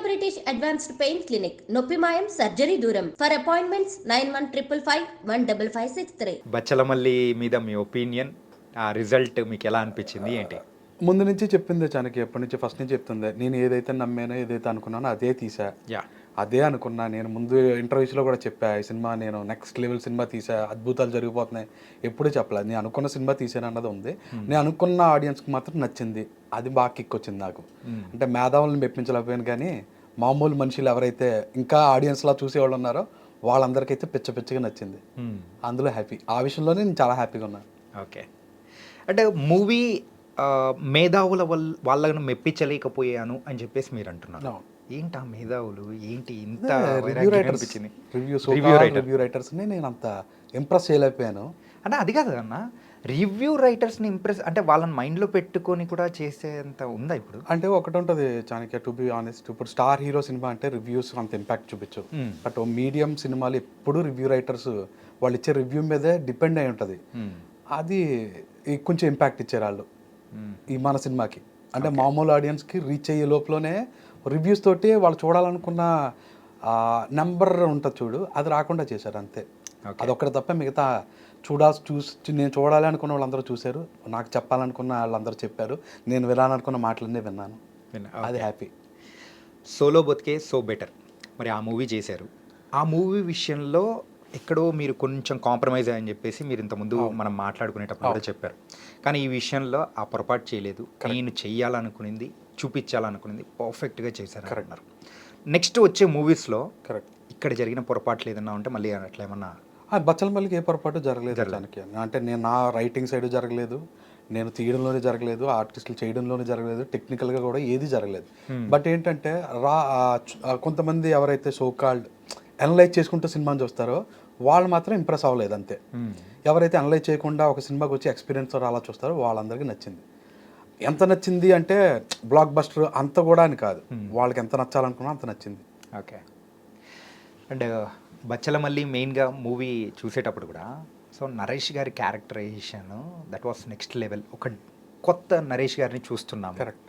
British advanced pain clinic, నొప్పి మాయం, surgery దూరం. For appointments 9155515563. బచ్చలమల్లి మీద మీ ఒపీనియన్, ఆ రిజల్ట్ మీకు ఎలా అనిపించింది ఏంటి? ముందు నుంచి చెప్పింది చానకి, ఎప్పటి నుంచి ఫస్ట్ నుంచి చెప్తుంది. నేను ఏదైతే నమ్మానో ఏదైతే అనుకున్నానో అదే తీసా, యా అదే అనుకున్నా. నేను ముందు ఇంటర్వ్యూస్లో కూడా చెప్పా, ఈ సినిమా నేను నెక్స్ట్ లెవెల్ సినిమా తీసా, అద్భుతాలు జరిగిపోతున్నాయి ఎప్పుడూ చెప్పలేదు. నేను అనుకున్న సినిమా తీసాను అన్నది ఉంది. నేను అనుకున్న ఆడియన్స్కి మాత్రం నచ్చింది, అది బాగా కిక్ వచ్చింది నాకు. అంటే మేధావులను మెప్పించలేకపోయాను, కానీ మామూలు మనుషులు ఎవరైతే ఇంకా ఆడియన్స్లా చూసేవాళ్ళు ఉన్నారో వాళ్ళందరికైతే పిచ్చ పిచ్చగా నచ్చింది. అందులో హ్యాపీ, ఆ విషయంలోనే నేను చాలా హ్యాపీగా ఉన్నాను. ఓకే. అంటే మూవీ మేధావుల వాళ్ళను మెప్పించలేకపోయాను అని చెప్పేసి మీరు అంటున్నారు. ఏంటి ఆ మేధావులు, ఏంటి ఇంత రివ్యూ రైటర్స్ని నేను అంత ఇంప్రెస్ చేయలేకపోయాను. అంటే అది కాదు అన్న, రివ్యూ రైటర్స్ని ఇంప్రెస్ అంటే వాళ్ళని మైండ్లో పెట్టుకొని కూడా చేసేంత ఉందా ఇప్పుడు? అంటే ఒకటి ఉంటుంది చాణక్య, టు బి ఆనెస్ట్, ఇప్పుడు స్టార్ హీరో సినిమా అంటే రివ్యూస్ అంత ఇంపాక్ట్ చూపించు. బట్ మీడియం సినిమాలు ఎప్పుడు రివ్యూ రైటర్స్ వాళ్ళు ఇచ్చే రివ్యూ మీదే డిపెండ్ అయి ఉంటుంది. అది కొంచెం ఇంపాక్ట్ ఇచ్చారు వాళ్ళు ఈ మన సినిమాకి. అంటే మామూలు ఆడియన్స్కి రీచ్ అయ్యే లోపలనే రివ్యూస్ తోటి వాళ్ళు చూడాలనుకున్న నెంబర్ ఉంటుంది చూడు, అది రాకుండా చేశారు అంతే. అదొక్కటి తప్ప మిగతా నేను చూడాలి అనుకున్న వాళ్ళందరూ చూశారు, నాకు చెప్పాలనుకున్న వాళ్ళందరూ చెప్పారు, నేను వినాలనుకున్న మాటలన్నీ విన్నాను. అది హ్యాపీ. సోలో బతికే సో బెటర్, మరి ఆ మూవీ చేశారు. ఆ మూవీ విషయంలో ఎక్కడో మీరు కొంచెం కాంప్రమైజ్ అని చెప్పేసి మీరు ఇంతకుముందు మనం మాట్లాడుకునేటప్పుడు కూడా చెప్పారు. కానీ ఈ విషయంలో ఆ పొరపాటు చేయలేదు, నేను చెయ్యాలనుకునింది చూపించాలనుకునింది పర్ఫెక్ట్గా చేశారు అన్నారు. నెక్స్ట్ వచ్చే మూవీస్లో కరెక్ట్ ఇక్కడ జరిగిన పొరపాట్లు ఏదన్నా ఉంటే మళ్ళీ అట్లా ఏమన్నా? బచ్చలమల్లికి ఏ పొరపాటు జరగలేదు దానికి. అంటే నేను నా రైటింగ్ సైడ్ జరగలేదు, నేను తీయడంలోనే జరగలేదు, ఆర్టిస్టులు చేయడంలోనే జరగలేదు, టెక్నికల్గా కూడా ఏది జరగలేదు. బట్ ఏంటంటే కొంతమంది ఎవరైతే సో కాల్డ్ అనలైజ్ చేసుకుంటూ సినిమాని చూస్తారో వాళ్ళు మాత్రం ఇంప్రెస్ అవ్వలేదు అంతే. ఎవరైతే అనలైజ్ చేయకుండా ఒక సినిమాకి వచ్చి ఎక్స్పీరియన్స్ అలా చూస్తారో వాళ్ళందరికీ నచ్చింది. ఎంత నచ్చింది అంటే బ్లాక్ బస్టర్ అంత కూడా అని కాదు, వాళ్ళకి ఎంత నచ్చాలనుకున్నా అంత నచ్చింది. ఓకే. అండ్ బచ్చలమల్లి మెయిన్గా మూవీ చూసేటప్పుడు కూడా సో నరేష్ గారి characterisation that was next level. ఒక కొత్త నరేష్ గారిని చూస్తున్నాం. కరెక్ట్.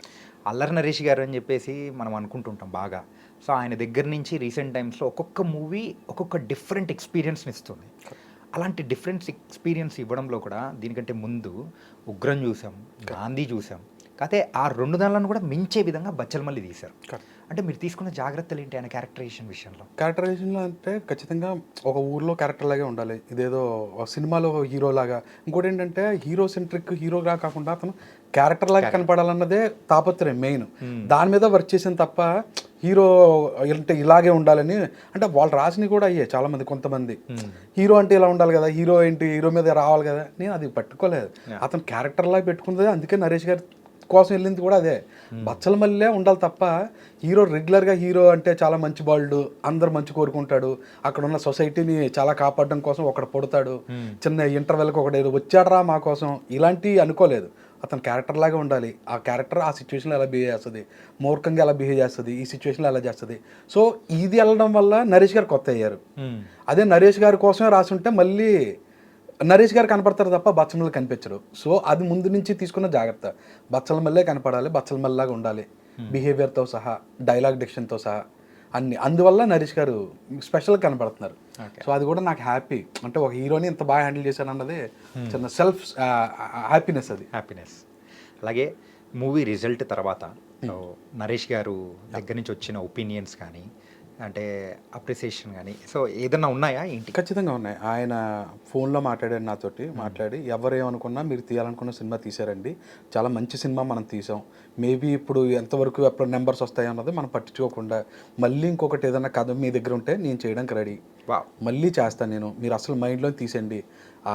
అల్లరి నరేష్ గారు అని చెప్పేసి మనం అనుకుంటుంటాం బాగా. సో ఆయన దగ్గర నుంచి రీసెంట్ టైమ్స్లో ఒక్కొక్క మూవీ ఒక్కొక్క డిఫరెంట్ ఎక్స్పీరియన్స్ని ఇస్తుంది. అలాంటి డిఫరెంట్ ఎక్స్పీరియన్స్ ఇవ్వడంలో కూడా దీనికంటే ముందు ఉగ్రం చూసాం, గాంధీ చూసాం, కాకపోతే ఆ రెండు దానిలను కూడా మించే విధంగా బచ్చలమల్లి తీశారు. అంటే మీరు తీసుకున్న జాగ్రత్తలు ఏంటి ఆయన క్యారెక్టరైజేషన్ విషయంలో? క్యారెక్టరైజేషన్లో అంటే ఖచ్చితంగా ఒక ఊర్లో క్యారెక్టర్ లాగే ఉండాలి, ఇదేదో సినిమాలో హీరో లాగా. ఇంకోటి ఏంటంటే హీరో సెంట్రిక్ హీరోగా కాకుండా అతను క్యారెక్టర్ లాగా కనపడాలన్నదే తాపత్రయం మెయిన్. దాని మీద వర్క్ చేసిన తప్ప హీరో అంటే ఇలాగే ఉండాలని అంటే వాళ్ళు రాసినవి కూడా అయ్యే చాలామంది. కొంతమంది హీరో అంటే ఇలా ఉండాలి కదా, హీరో ఏంటి హీరో మీద రావాలి కదా, నేను అది పట్టుకోలేదు. అతను క్యారెక్టర్ లాగా పెట్టుకున్నదే, అందుకే నరేష్ గారి కోసం వెళ్ళింది కూడా అదే. బచ్చలమల్లే ఉండాలి తప్ప హీరో రెగ్యులర్గా హీరో అంటే చాలా మంచి బాలుడు, అందరు మంచి కోరుకుంటాడు, అక్కడ ఉన్న సొసైటీని చాలా కాపాడడం కోసం ఒకడు పుడతాడు, చిన్న ఇంటర్వెల్కి ఒకటి వచ్చాడరా మా కోసం, ఇలాంటివి అనుకోలేదు. అతను క్యారెక్టర్ లాగా ఉండాలి. ఆ క్యారెక్టర్ ఆ సిచ్యువేషన్లో ఎలా బిహేవ్ చేస్తుంది, మూర్ఖంగా ఎలా బిహేవ్ చేస్తుంది, ఈ సిచ్యువేషన్లో ఎలా చేస్తుంది. సో ఇది వెళ్ళడం వల్ల నరేష్ గారు కొత్త అయ్యారు. అదే నరేష్ గారి కోసమే రాసి ఉంటే మళ్ళీ నరేష్ గారు కనపడతారు తప్ప బచ్చలమల్లి కనిపించరు. సో అది ముందు నుంచి తీసుకున్న జాగ్రత్త. బచ్చలమల్లే కనపడాలి, బచ్చలమల్లిలాగా ఉండాలి, బిహేవియర్తో సహా, డైలాగ్ డిక్షన్తో సహా అన్ని. అందువల్ల నరేష్ గారు స్పెషల్గా కనపడుతున్నారు. సో అది కూడా నాకు హ్యాపీ. అంటే ఒక హీరోని ఇంత బాగా హ్యాండిల్ చేశాను అన్నది చిన్న సెల్ఫ్ హ్యాపీనెస్. అది హ్యాపీనెస్. అలాగే మూవీ రిజల్ట్ తర్వాత నరేష్ గారు దగ్గర నుంచి వచ్చిన ఒపీనియన్స్ కానీ అంటే అప్రిసియేషన్ కానీ సో ఏదన్నా ఉన్నాయా ఏంటి? ఖచ్చితంగా ఉన్నాయి. ఆయన ఫోన్లో మాట్లాడారు నాతోటి, మాట్లాడి ఎవరేమనుకున్నా మీరు తీయాలనుకున్న సినిమా తీశారండి, చాలా మంచి సినిమా మనం తీసాం, మేబీ ఇప్పుడు ఎంతవరకు ఎప్పుడు నెంబర్స్ వస్తాయి అన్నది మనం పట్టించుకోకుండా మళ్ళీ ఇంకొకటి ఏదైనా కథ మీ దగ్గర ఉంటే నేను చేయడానికి రెడీ, మళ్ళీ చేస్తాను నేను, మీరు అసలు మైండ్లో తీసేయండి, ఆ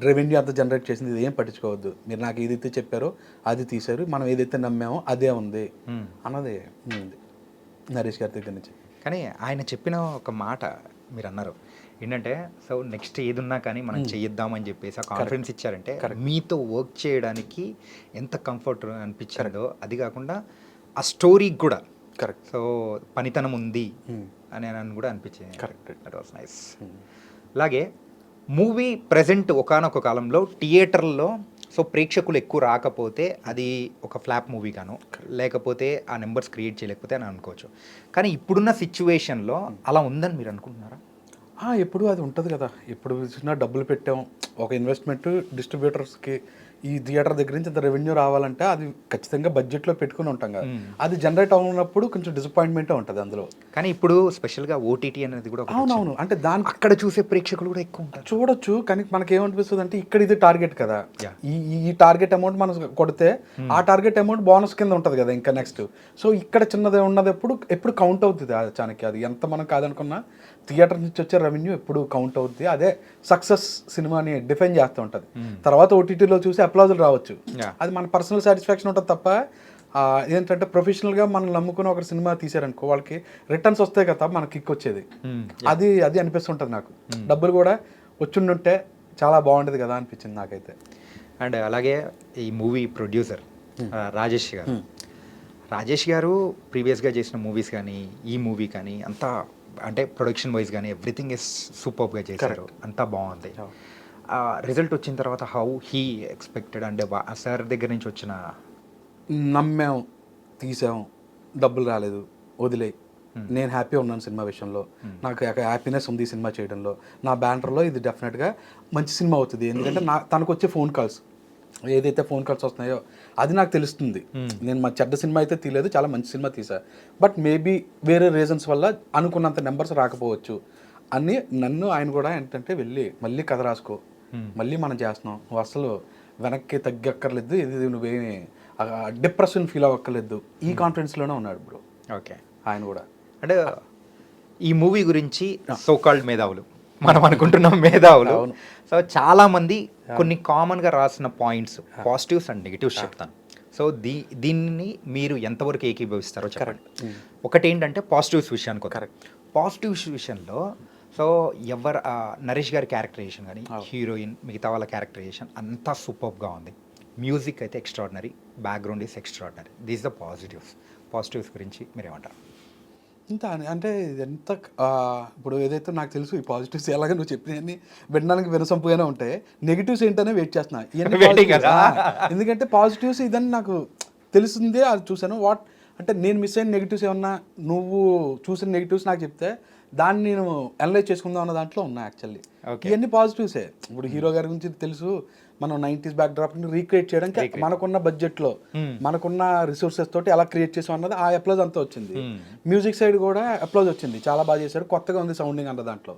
రెవెన్యూ అంతా జనరేట్ చేసింది ఇది ఏం పట్టించుకోవద్దు, మీరు నాకు ఏదైతే చెప్పారో అది తీశారు, మనం ఏదైతే నమ్మామో అదే ఉంది అన్నది ఉంది నరేష్ గారి దగ్గర నుంచి. కానీ ఆయన చెప్పిన ఒక మాట మీరు అన్నారు ఏంటంటే, సో నెక్స్ట్ ఏదున్నా కానీ మనం చేయిద్దామని చెప్పేసి ఆ కాన్ఫిడెన్స్ ఇచ్చారంటే మీతో వర్క్ చేయడానికి ఎంత కంఫర్ట్ అనిపించిందో, అది కాకుండా ఆ స్టోరీకి కూడా కరెక్ట్ సో పనితనం ఉంది అని కూడా అనిపించింది. Correct, that was nice. అలాగే మూవీ ప్రజెంట్ ఒకానొక కాలంలో థియేటర్లో సో ప్రేక్షకులు ఎక్కువ రాకపోతే అది ఒక ఫ్లాప్ మూవీ గాను, లేకపోతే ఆ నెంబర్స్ క్రియేట్ చేయలేకపోతే అని అనుకోవచ్చు. కానీ ఇప్పుడున్న సిచ్యువేషన్లో అలా ఉందని మీరు అనుకుంటున్నారా? ఎప్పుడు అది ఉంటుంది కదా, ఎప్పుడు చూసినా డబ్బులు పెట్టాం, ఒక ఇన్వెస్ట్మెంట్ డిస్ట్రిబ్యూటర్స్కి ఈ థియేటర్ దగ్గర నుంచి ఇంత రెవెన్యూ రావాలంటే అది ఖచ్చితంగా బడ్జెట్లో పెట్టుకుని ఉంటాం కదా, అది జనరేట్ అవునప్పుడు కొంచెం డిసప్పాయింట్మెంటే ఉంటుంది అందులో. కానీ ఇప్పుడు స్పెషల్గా ఓటీటీ అనేది కూడా ఒకటి అవునవును, అంటే దాని అక్కడ చూసే ప్రేక్షకులు కూడా ఎక్కువ ఉంటారు. చూడొచ్చు, కానీ మనకి ఏమనిపిస్తుంది అంటే ఇక్కడ ఇది టార్గెట్ కదా, Yeah. ఈ టార్గెట్ అమౌంట్ మనం కొడితే ఆ టార్గెట్ అమౌంట్ బోనస్ కింద ఉంటుంది కదా ఇంకా నెక్స్ట్. సో ఇక్కడ చిన్నదే ఉన్నది ఎప్పుడు కౌంట్ అవుతుంది చానికి, అది ఎంత మనం కాదనుకున్నా థియేటర్ నుంచి వచ్చే రెవెన్యూ ఎప్పుడు కౌంట్ అవుతుంది. అదే సక్సెస్ సినిమాని డిఫైన్ చేస్తూ ఉంటుంది. తర్వాత ఓటీటీలో చూసి అప్లాజులు రావచ్చు, అది మన పర్సనల్ సాటిస్ఫాక్షన్ ఉంటుంది తప్ప ఏంటంటే ప్రొఫెషనల్గా మనం నమ్ముకుని ఒక సినిమా తీసారనుకో వాళ్ళకి రిటర్న్స్ వస్తాయి కదా, మనకి కిక్ వచ్చేది. అది అనిపిస్తుంటుంది నాకు. డబ్బులు కూడా వచ్చుండుంటే చాలా బాగుండేది కదా అనిపించింది నాకైతే. అండ్ అలాగే ఈ మూవీ ప్రొడ్యూసర్ రాజేష్ గారు ప్రీవియస్గా చేసిన మూవీస్ కానీ ఈ మూవీ కానీ అంతా అంటే ప్రొడక్షన్ వైజ్ కానీ ఎవ్రీథింగ్ ఇస్ సూపర్గా చేశారు, అంతా బాగుంది. రిజల్ట్ వచ్చిన తర్వాత హౌ హీ ఎక్స్పెక్టెడ్, అంటే సార్ దగ్గర నుంచి వచ్చిన నమ్మాం, తీసాం, డబ్బులు రాలేదు, వదిలే, నేను హ్యాపీ ఉన్నాను సినిమా విషయంలో, నాకు హ్యాపీనెస్ ఉంది సినిమా చేయడంలో, నా బ్యానర్లో ఇది డెఫినెట్గా మంచి సినిమా అవుతుంది. ఎందుకంటే తనకు వచ్చే ఫోన్ కాల్స్ ఏదైతే ఫోన్ కాల్స్ వస్తున్నాయో అది నాకు తెలుస్తుంది. నేను మా చెడ్డ సినిమా అయితే తీయలేదు, చాలా మంచి సినిమా తీసా, బట్ మేబీ వేరే రీజన్స్ వల్ల అనుకున్నంత నెంబర్స్ రాకపోవచ్చు అని నన్ను ఆయన కూడా ఏంటంటే వెళ్ళి మళ్ళీ కథ రాసుకో, మళ్ళీ మనం చేస్తున్నాం, నువ్వు అసలు వెనక్కి తగ్గక్కర్లేదు, ఇది నువ్వేమి డిప్రెషన్ ఫీల్ అవ్వక్కర్లేదు, ఈ కాన్ఫిడెన్స్లోనే ఉన్నాడు బ్రో. ఓకే, ఆయన కూడా అంటే ఈ మూవీ గురించి సోకాల్డ్ మేధావులు, మనం అనుకుంటున్నాం మేధావులు, సో చాలామంది కొన్ని కామన్గా రాసిన పాయింట్స్, పాజిటివ్స్ అండ్ నెగిటివ్స్ చెప్తాను. సో దీన్ని మీరు ఎంతవరకు ఏకీభవిస్తారో చెప్పండి. ఒకటి ఏంటంటే పాజిటివ్స్ విషయానికి కరెక్ట్. పాజిటివ్స్ విషయంలో సో నరేష్ గారి క్యారెక్టరైజేషన్ కానీ, హీరోయిన్, మిగతా వాళ్ళ క్యారెక్టరైజేషన్ అంతా సూపర్గా ఉంది. మ్యూజిక్ అయితే extraordinary, background is extraordinary. These the positives గురించి మీరేమంటారు? ఇంత అంటే ఎంత ఇప్పుడు ఏదైతే నాకు తెలుసు ఈ పాజిటివ్స్ ఎలాగ నువ్వు చెప్పినవన్నీ వినడానికి వినసొంపుగానే ఉంటాయి, నెగిటివ్స్ ఏంటనే వెయిట్ చేస్తున్నా ఎందుకంటే పాజిటివ్స్ ఇదని నాకు తెలిసిందే, అది చూసాను. అంటే నేను మిస్ అయిన నెగిటివ్స్ ఏమన్నా నువ్వు చూసిన నెగిటివ్స్ నాకు చెప్తే దాన్ని నేను అనలైజ్ చేసుకుందాం అన్న దాంట్లో ఉన్నా. యాక్చువల్లీ ఇవన్నీ పాజిటివ్సే. ఇప్పుడు హీరో గారి గురించి తెలుసు, మనం 90s బ్యాక్ డ్రాప్ని రీక్రియేట్ చేయడానికి మనకున్న బడ్జెట్లో మనకున్న రిసోర్సెస్ తోటి ఎలా క్రియేట్ చేసాం అన్నది ఆ అప్లోజ్ అంతా వచ్చింది. మ్యూజిక్ సైడ్ కూడా అప్లోజ్ వచ్చింది, చాలా బాగా చేశారు, కొత్తగా ఉంది సౌండింగ్ అన్న దాంట్లో.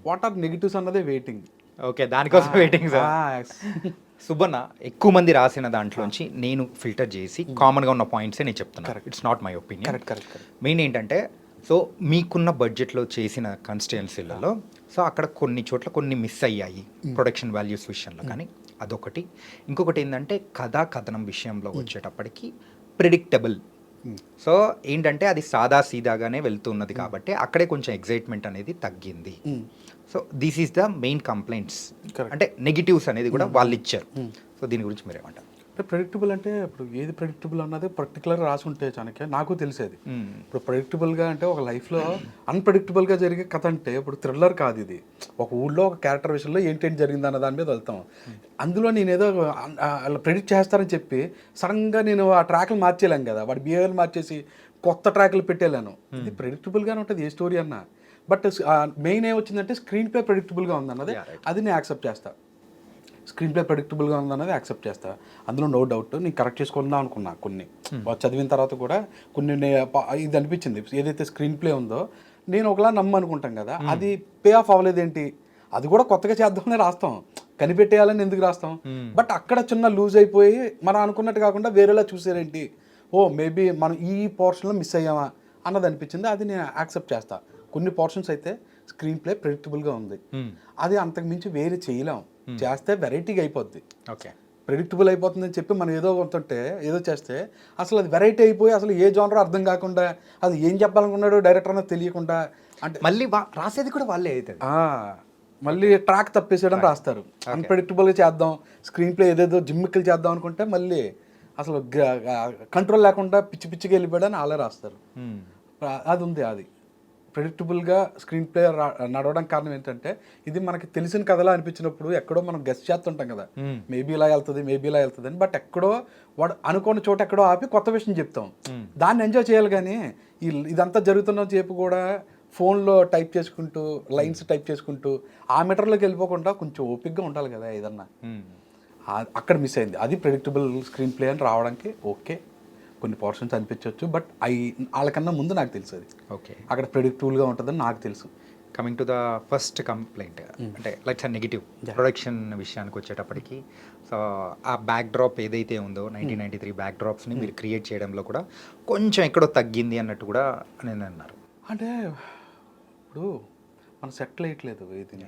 వాట్ ఆర్ నెగిటివ్స్ అన్నదే వెయిటింగ్. ఓకే, దానికోసం వెయిటింగ్. సుబ్బన్న, ఎక్కువ మంది రాసిన దాంట్లోంచి నేను ఫిల్టర్ చేసి కామన్గా ఉన్న పాయింట్సే నేను చెప్తున్నాను. It's not my opinion. Main ఏంటంటే సో మీకున్న బడ్జెట్లో చేసిన కాన్స్టిట్యుయెన్సీలలో సో అక్కడ కొన్ని చోట్ల కొన్ని మిస్ అయ్యాయి ప్రొడక్షన్ వాల్యూస్ విషయంలో కానీ, అదొకటి. ఇంకొకటి ఏంటంటే కథనం విషయంలో వచ్చేటప్పటికి ప్రిడిక్టబుల్. సో ఏంటంటే అది సాదా సీదాగానే వెళ్తున్నది కాబట్టి అక్కడే కొంచెం ఎగ్జైట్మెంట్ అనేది తగ్గింది. So this is the main complaints, అంటే నెగిటివ్స్ అనేది కూడా వాళ్ళు ఇచ్చారు. సో దీని గురించి మీరేమంటారు? అంటే ప్రెడిక్టబుల్ అంటే ఇప్పుడు ఏది ప్రెడిక్టబుల్ అన్నది పర్టికులర్ రాసి ఉంటే చాణక్య నాకు తెలిసేది. ఇప్పుడు ప్రెడిక్టబుల్గా అంటే ఒక లైఫ్లో అన్ప్రెడిక్టబుల్గా జరిగే కథ అంటే ఇప్పుడు థ్రిల్లర్ కాదు ఇది. ఒక ఊళ్ళో ఒక క్యారెక్టర్ విషయంలో ఏంటేంటి జరిగింది అన్న దాని మీద వెళ్తాం. అందులో నేను ఏదో అలా ప్రెడిక్ట్ చేస్తారని చెప్పి సడన్గా నేను ఆ ట్రాక్లు మార్చేయలేను కదా, వాడి బిహేవియర్ మార్చేసి కొత్త ట్రాక్లు పెట్టేలాను. ఇది ప్రెడిక్టబుల్గానే ఉంటుంది ఏ స్టోరీ అన్నా. బట్ మెయిన్ ఏమొచ్చిందంటే స్క్రీన్ ప్లే ప్రెడిక్టబుల్గా ఉందన్నది, అది నేను యాక్సెప్ట్ చేస్తాను. స్క్రీన్ ప్లే ప్రెడిక్టబుల్గా ఉందన్నది యాక్సెప్ట్ చేస్తా, అందులో నో డౌట్. నేను కరెక్ట్ చేసుకుందాం అనుకున్నా కొన్ని చదివిన తర్వాత కూడా కొన్ని ఇది అనిపించింది. ఏదైతే స్క్రీన్ ప్లే ఉందో నేను ఒకలా నమ్మనుకుంటాం కదా, అది పే ఆఫ్ అవ్వలేదేంటి, అది కూడా కొత్తగా చేద్దామని రాస్తాం, కనిపెట్టేయాలని ఎందుకు రాస్తాం. బట్ అక్కడ చిన్న లూజ్ అయిపోయి మనం అనుకున్నట్టు కాకుండా వేరేలా చూసారేంటి, మేబీ మనం ఈ పోర్షన్లో మిస్ అయ్యామా అన్నది అనిపించింది. అది నేను యాక్సెప్ట్ చేస్తా. కొన్ని పోర్షన్స్ అయితే స్క్రీన్ ప్లే ప్రెడిక్టబుల్గా ఉంది, అది అంతకు మించి వేరే చేయలేం, చేస్తే వెరైటీగా అయిపోద్ది. ఓకే, ప్రెడిక్టబుల్ అయిపోతుందని చెప్పి మనం ఏదో కొంటుంటే ఏదో చేస్తే అసలు అది వెరైటీ అయిపోయి అసలు ఏ జానరో అర్థం కాకుండా అది ఏం చెప్పాలనుకున్నాడో డైరెక్టర్ అన్నది తెలియకుండా, అంటే మళ్ళీ రాసేది కూడా వాళ్ళే అవుతుంది. మళ్ళీ ట్రాక్ తప్పేసేయడం రాస్తారు. అన్ప్రెడిక్టబుల్గా చేద్దాం, స్క్రీన్ ప్లే ఏదేదో జిమ్మిక్కులు చేద్దాం అనుకుంటే మళ్ళీ అసలు కంట్రోల్ లేకుండా పిచ్చి పిచ్చిగా వెళ్ళిపోయాడని వాళ్ళే రాస్తారు. అది ఉంది. అది ప్రెడిక్టబుల్గా స్క్రీన్ ప్లే నడవడానికి కారణం ఏంటంటే ఇది మనకి తెలిసిన కథలా అనిపించినప్పుడు ఎక్కడో మనం గెస్ట్ చేస్తుంటాం కదా, మేబీ ఇలా వెళ్తుంది అని. బట్ ఎక్కడో వాడు అనుకోని చోట ఎక్కడో ఆపి కొత్త విషయం చెప్తాం, దాన్ని ఎంజాయ్ చేయాలి. కానీ ఇదంతా జరుగుతున్న సేపు కూడా ఫోన్లో టైప్ చేసుకుంటూ లైన్స్ టైప్ చేసుకుంటూ ఆ మీటర్లోకి వెళ్ళిపోకుండా కొంచెం ఓపిక్గా ఉండాలి కదా ఏదన్నా. అక్కడ మిస్ అయింది. అది ప్రెడిక్టబుల్ స్క్రీన్ ప్లే అని రావడానికి ఓకే, కొన్ని పోర్షన్స్ అనిపించవచ్చు, బట్ వాళ్ళకన్నా ముందు నాకు తెలుసు అది ఓకే అక్కడ ప్రెడిక్టబుల్గా ఉంటుందని నాకు తెలుసు. Coming to the first complaint, అంటే లైట్స్ నెగిటివ్ ప్రొడక్షన్ విషయానికి వచ్చేటప్పటికి, సో ఆ బ్యాక్ డ్రాప్ ఏదైతే ఉందో 1993 బ్యాక్ డ్రాప్స్ని మీరు క్రియేట్ చేయడంలో కూడా కొంచెం ఎక్కడో తగ్గింది అన్నట్టు కూడా నేను అన్నారు. అంటే ఇప్పుడు మనం సెటిల్ అయ్యట్లేదు ఇది.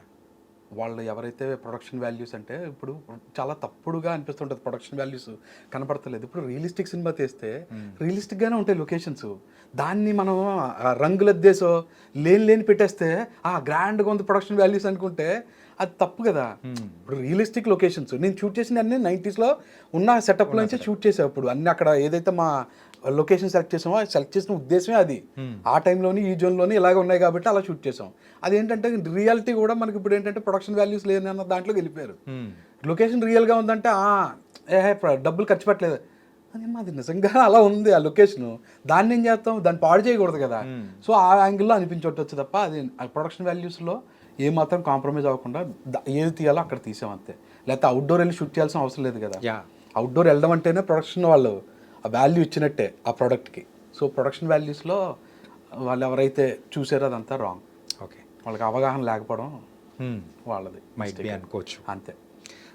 వాళ్ళు ఎవరైతే ప్రొడక్షన్ వాల్యూస్ అంటే ఇప్పుడు చాలా తప్పుడుగా అనిపిస్తుంటుంది, ప్రొడక్షన్ వాల్యూస్ కనపడతలేదు. ఇప్పుడు రియలిస్టిక్ సినిమా తీస్తే రియలిస్టిక్గానే ఉంటాయి లొకేషన్స్, దాన్ని మనం రంగులద్దేసో లేని పెట్టేస్తే గ్రాండ్గా ఉంది ప్రొడక్షన్ వాల్యూస్ అనుకుంటే అది తప్పు కదా. ఇప్పుడు రియలిస్టిక్ లొకేషన్స్ నేను షూట్ చేసిన అన్ని 90s ఉన్న సెటప్ నుంచే షూట్ చేసావు. ఇప్పుడు అన్ని అక్కడ ఏదైతే మా లొకేషన్ సెలెక్ట్ చేసిన ఉద్దేశమే అది. ఆ టైంలోని ఈ జోన్లోని ఇలాగ ఉన్నాయి కాబట్టి అలా షూట్ చేసాం. అదేంటంటే రియాలిటీ కూడా మనకి ఇప్పుడు ఏంటంటే ప్రొడక్షన్ వాల్యూస్ లేని అన్న దాంట్లోకి వెళ్ళిపోయారు. లొకేషన్ రియల్గా ఉందంటే డబ్బులు ఖర్చు పెట్టలేదు అని, అది నిజంగా అలా ఉంది ఆ లొకేషన్, దాన్ని ఏం చేస్తాం, దాన్ని పాడు చేయకూడదు కదా. సో ఆ యాంగిల్లో అనిపించవచ్చు తప్ప అది ప్రొడక్షన్ వాల్యూస్లో ఏమాత్రం కాంప్రమైజ్ అవ్వకుండా ఏది తీయాలో అక్కడ తీసాం అంతే. లేకపోతే అవుట్డోర్ వెళ్ళి షూట్ చేయాల్సిన అవసరం లేదు కదా. అవుట్డోర్ వెళ్ళడం అంటేనే ప్రొడక్షన్ వాళ్ళు ఆ వాల్యూ ఇచ్చినట్టే ఆ ప్రోడక్ట్కి. సో ప్రొడక్షన్ వాల్యూస్లో వాళ్ళు ఎవరైతే చూసారో అదంతా రాంగ్. ఓకే, వాళ్ళకి అవగాహన లేకపోవడం వాళ్ళది మైట్ బి అనుకోవచ్చు. అంతే.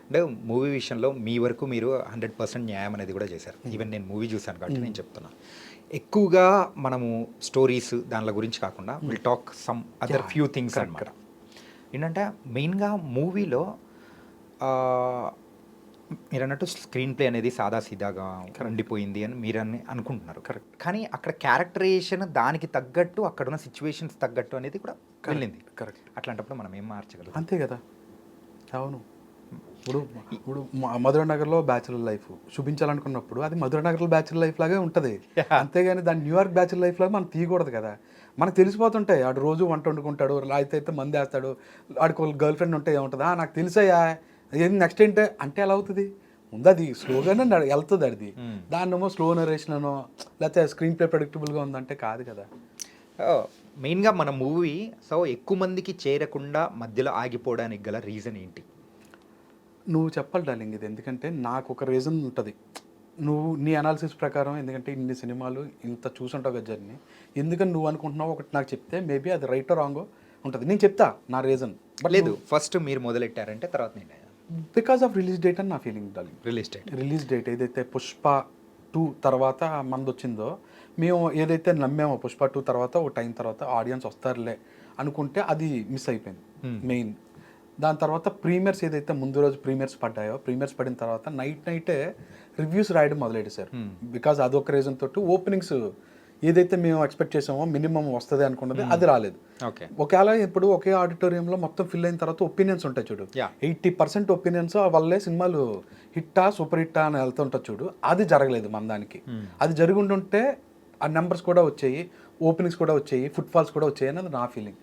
అంటే మూవీ విషయంలో మీ వరకు మీరు 100% న్యాయం అనేది కూడా చేశారు. ఈవెన్ నేను మూవీ చూశాను కాబట్టి నేను చెప్తున్నాను. ఎక్కువగా మనము స్టోరీస్ దానిల గురించి కాకుండా will talk some other few things అనమాట. ఏంటంటే మెయిన్గా మూవీలో మీరు అన్నట్టు స్క్రీన్ ప్లే అనేది సాదాసీదాగా ఉండిపోయింది అని మీరు అనుకుంటున్నారు. కరెక్ట్. కానీ అక్కడ క్యారెక్టరైజేషన్ దానికి తగ్గట్టు అక్కడున్న సిచ్యువేషన్స్ తగ్గట్టు అనేది కూడా వెళ్ళింది. కరెక్ట్. అట్లాంటప్పుడు మనం ఏం మార్చగలం? అంతే కదా. అవును. ఇప్పుడు మధురనగర్లో బ్యాచులర్ లైఫ్ చూపించాలనుకున్నప్పుడు అది మధురనగర్లో బ్యాచులర్ లైఫ్ లాగే ఉంటుంది. అంతేగాని దాన్ని న్యూయార్క్ బ్యాచులర్ లైఫ్ లాగా మనం తీయకూడదు కదా. మనకు తెలిసిపోతుంటాయి, ఆడు రోజు వంట వండుకుంటాడు, అయితే మంది వేస్తాడు, ఆడికి గర్ల్ ఫ్రెండ్ ఉంటే ఏముంటుందా నాకు తెలుసయ్యా, ఏది నెక్స్ట్ ఏంటంటే అంటే ఎలా అవుతుంది, ముందు అది స్లోగానే వెళ్తుంది అది. దాన్నేమో స్లో నరేషన్ అనో లేకపోతే స్క్రీన్ ప్లే ప్రెడిక్టబుల్గా ఉందంటే కాదు కదా. మెయిన్గా మన మూవీ సో ఎక్కువ మందికి చేరకుండా మధ్యలో ఆగిపోవడానికి గల రీజన్ ఏంటి? నువ్వు చెప్పాలి డార్లింగ్ ఇది, ఎందుకంటే నాకు ఒక రీజన్ ఉంటుంది. నువ్వు నీ అనాలిసిస్ ప్రకారం, ఎందుకంటే ఇన్ని సినిమాలు ఇంత చూసుంటావు కదా జర్నీ, ఎందుకని నువ్వు అనుకుంటున్నావు ఒకటి నాకు చెప్తే మేబీ అది రైటో రాంగో ఉంటుంది. నేను చెప్తా నా రీజన్. బట్ లేదు, ఫస్ట్ మీరు మొదలెట్టారంటే తర్వాత నేను. బికాస్ ఆఫ్ రిలీజ్ డేట్ అని నా ఫీలింగ్ డార్లింగ్. రిలీజ్ డేట్ ఏదైతే పుష్ప 2 తర్వాత మంది వచ్చిందో, మేము ఏదైతే నమ్మామో పుష్ప 2 తర్వాత ఒక టైం తర్వాత ఆడియన్స్ వస్తారులే అనుకుంటే అది మిస్ అయిపోయింది మెయిన్. దాని తర్వాత ప్రీమియర్స్ ఏదైతే ముందు రోజు ప్రీమియర్స్ పడ్డాయో, ప్రీమియర్స్ పడిన తర్వాత నైటే రివ్యూస్ రాయడం మొదలెట్టారు. బికాజ్ అదొక రీజన్ తోటి ఓపెనింగ్స్ ఏదైతే మేము ఎక్స్పెక్ట్ చేసామో మినిమం వస్తుంది అనుకున్నది అది రాలేదు. ఒకవేళ ఇప్పుడు ఒకే ఆడిటోరియంలో మొత్తం ఫిల్ అయిన తర్వాత ఒపీనియన్స్ ఉంటాయి చూడు, 80% ఒపీనియన్స్ వల్లే సినిమాలు హిట్టా సూపర్ హిట్టా అని వెళ్తుంటుంది చూడు, అది జరగలేదు మన దానికి. అది జరిగి ఉంటుంటే ఆ నెంబర్స్ కూడా వచ్చాయి, ఓపెనింగ్స్ కూడా వచ్చాయి, ఫుట్ ఫాల్స్ కూడా వచ్చాయి అన్నది నా ఫీలింగ్.